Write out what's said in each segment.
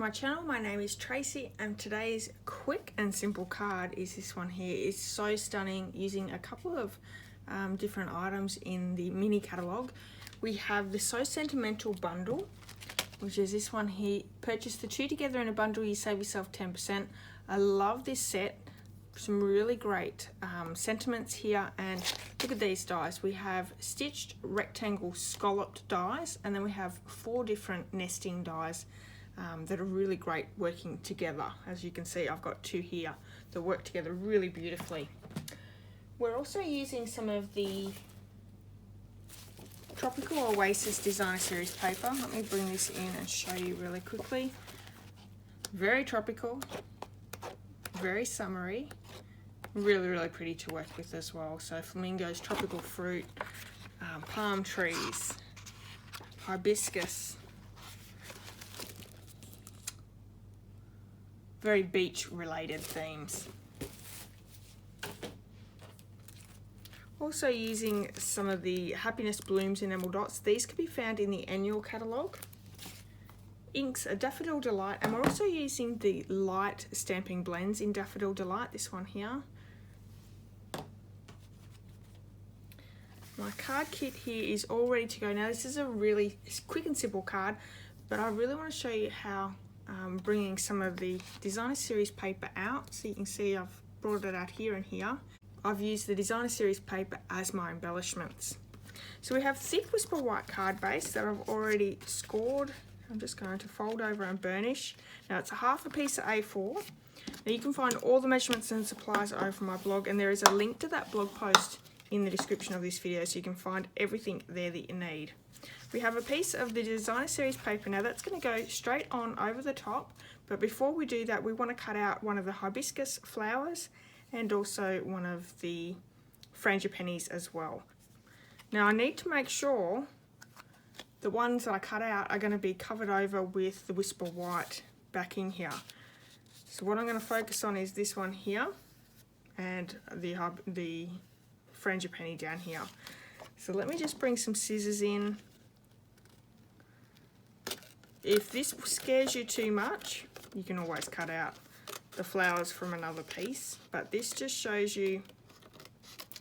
my channel. My name is Tracy and today's quick and simple card is this one here. It's so stunning, using a couple of different items in the mini catalogue. We have the So Sentimental bundle, which is this one here. Purchase the two together in a bundle, you save yourself 10%. I love this set. Some really great sentiments here, and look at these dies. We have stitched rectangle scalloped dies, and then we have 4 different nesting dies that are really great working together. As you can see, I've got 2 here that work together really beautifully. We're also using some of the Tropical Oasis Designer Series paper. Let me bring this in and show you really quickly. Very tropical, very summery, really pretty to work with as well. So flamingos, tropical fruit, palm trees, hibiscus, very beach related themes. Also using some of the Happiness Blooms enamel dots. These can be found in the annual catalogue. Inks are Daffodil Delight, and we're also using the light stamping blends in Daffodil Delight, this one here. My card kit here is all ready to go. Now this is a really quick and simple card, but I really want to show you how I'm bringing some of the Designer Series paper out. So you can see I've brought it out here and here. I've used the Designer Series paper as my embellishments. So we have thick Whisper White card base that I've already scored. I'm just going to fold over and burnish. Now it's a half a piece of A4. Now you can find all the measurements and supplies over my blog, and there is a link to that blog post in the description of this video, so you can find everything there that you need. We have a piece of the Designer Series paper. Now that's going to go straight on over the top, but before we do that, we want to cut out one of the hibiscus flowers and also one of the frangipanis as well. Now I need to make sure the ones that I cut out are going to be covered over with the Whisper White backing here. So what I'm going to focus on is this one here and the frangipani down here. So let me just bring some scissors in. If this scares you too much, you can always cut out the flowers from another piece, but this just shows you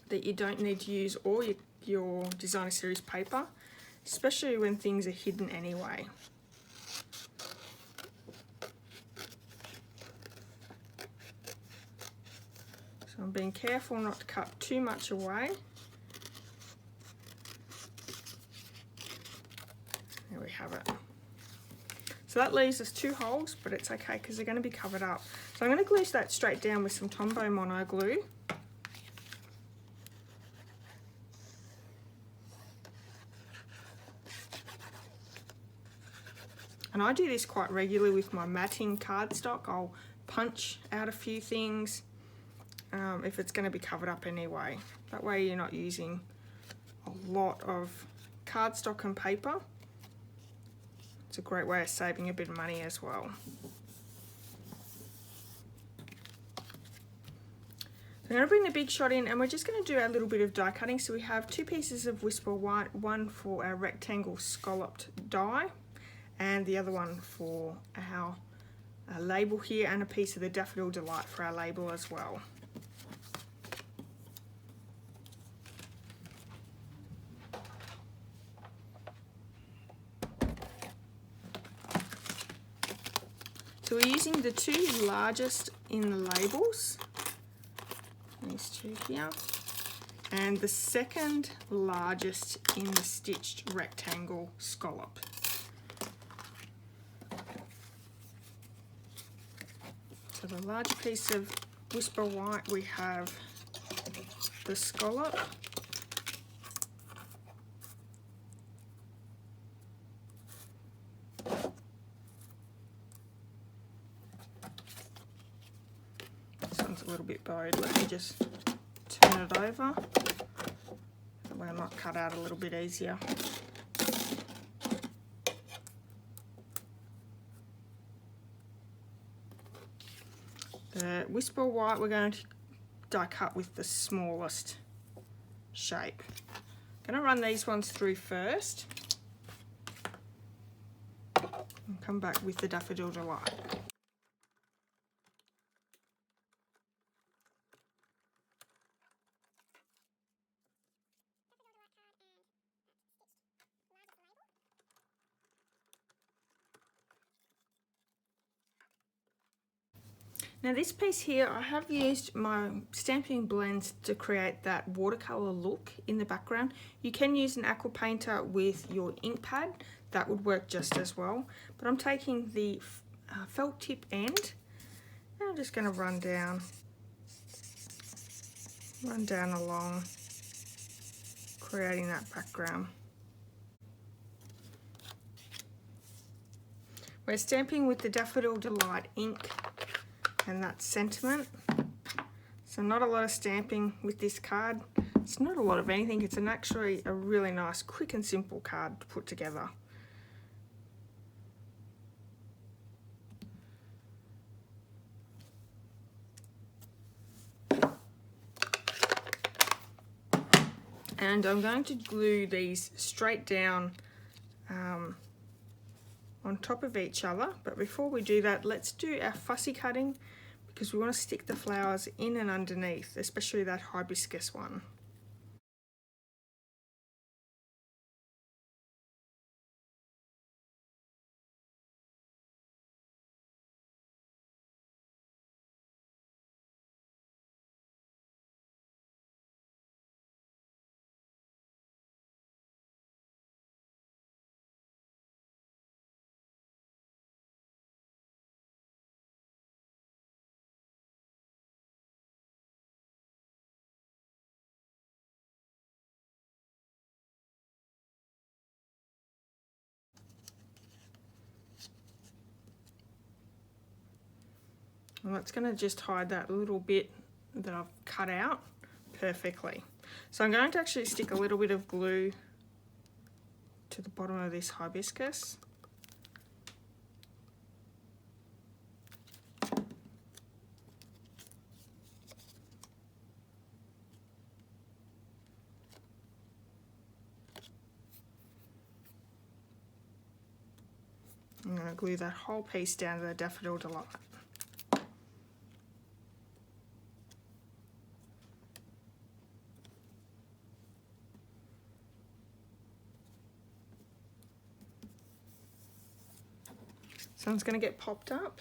that you don't need to use all your Designer Series paper, especially when things are hidden anyway. So I'm being careful not to cut too much away. There we have it. So that leaves us 2 holes, but it's okay because they're going to be covered up. So I'm going to glue that straight down with some Tombow Mono glue. And I do this quite regularly with my matting cardstock. I'll punch out a few things if it's going to be covered up anyway. That way you're not using a lot of cardstock and paper. It's a great way of saving a bit of money as well. I'm going to bring the big shot in, and we're just going to do a little bit of die cutting. So we have 2 pieces of Whisper White, one for our rectangle scalloped die, and the other one for our label here, and a piece of the Daffodil Delight for our label as well. So we're using the 2 largest in the labels, these 2 here, and the second largest in the stitched rectangle scallop. So the larger piece of Whisper White, we have the scallop, a little bit bowed. Let me just turn it over. That way I might cut out a little bit easier. The Whisper White we're going to die cut with the smallest shape. I'm going to run these ones through first. And come back with the Daffodil Delight. Now this piece here, I have used my stamping blends to create that watercolor look in the background. You can use an aqua painter with your ink pad, that would work just as well. But I'm taking the felt tip end and I'm just going to run down along, creating that background. We're stamping with the Daffodil Delight ink, and that's Sentiment. So not a lot of stamping with this card. It's not a lot of anything. It's actually a really nice, quick and simple card to put together. And I'm going to glue these straight down on top of each other. But before we do that, let's do our fussy cutting, because we want to stick the flowers in and underneath, especially that hibiscus one. And that's going to just hide that little bit that I've cut out perfectly. So I'm going to actually stick a little bit of glue to the bottom of this hibiscus. I'm going to glue that whole piece down to the Daffodil Delight. So it's going to get popped up.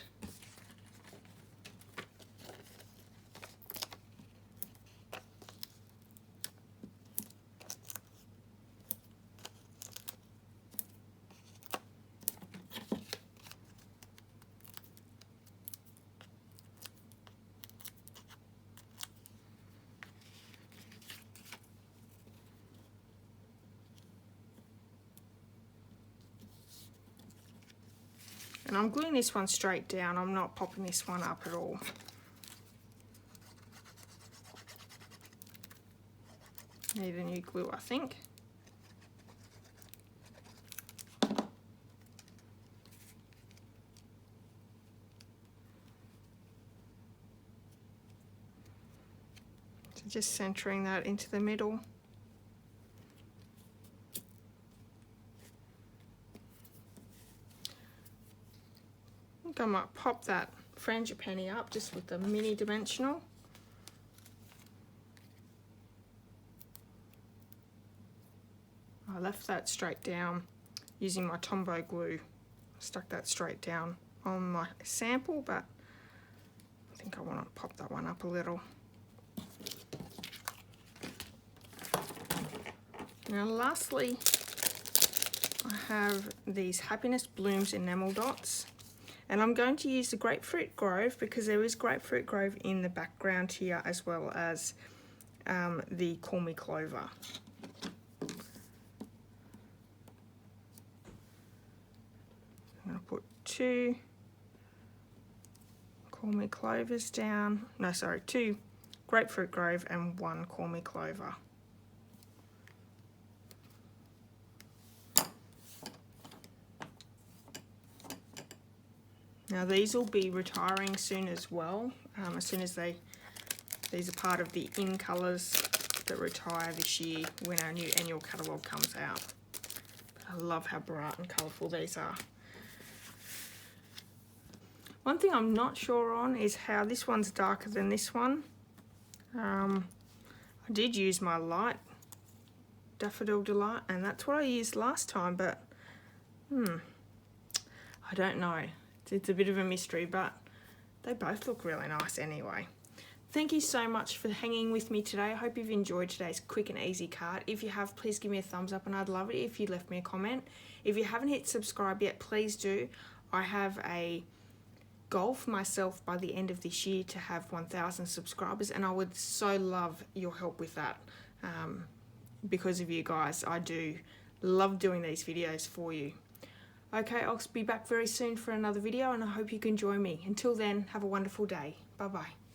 And I'm gluing this one straight down. I'm not popping this one up at all. Need a new glue, I think. So just centering that into the middle. I might pop that frangipani up just with the mini dimensional. I left that straight down using my Tombow glue. Stuck that straight down on my sample, but I think I want to pop that one up a little. Now lastly, I have these Happiness Blooms enamel dots. And I'm going to use the Grapefruit Grove because there is Grapefruit Grove in the background here, as well as the Call Me Clover. I'm going to put 2 Call Me Clovers down. No, sorry, 2 Grapefruit Grove and 1 Call Me Clover. Now these will be retiring soon as well, as soon as these are part of the in colours that retire this year when our new annual catalogue comes out. But I love how bright and colourful these are. One thing I'm not sure on is how this one's darker than this one. I did use my light Daffodil Delight, and that's what I used last time, but I don't know. It's a bit of a mystery, but they both look really nice anyway. Thank you so much for hanging with me today. I hope you've enjoyed today's quick and easy card. If you have, please give me a thumbs up, and I'd love it if you left me a comment. If you haven't hit subscribe yet, please do. I have a goal for myself by the end of this year to have 1,000 subscribers, and I would so love your help with that. Because of you guys, I do love doing these videos for you. Okay, I'll be back very soon for another video, and I hope you can join me. Until then, have a wonderful day. Bye bye.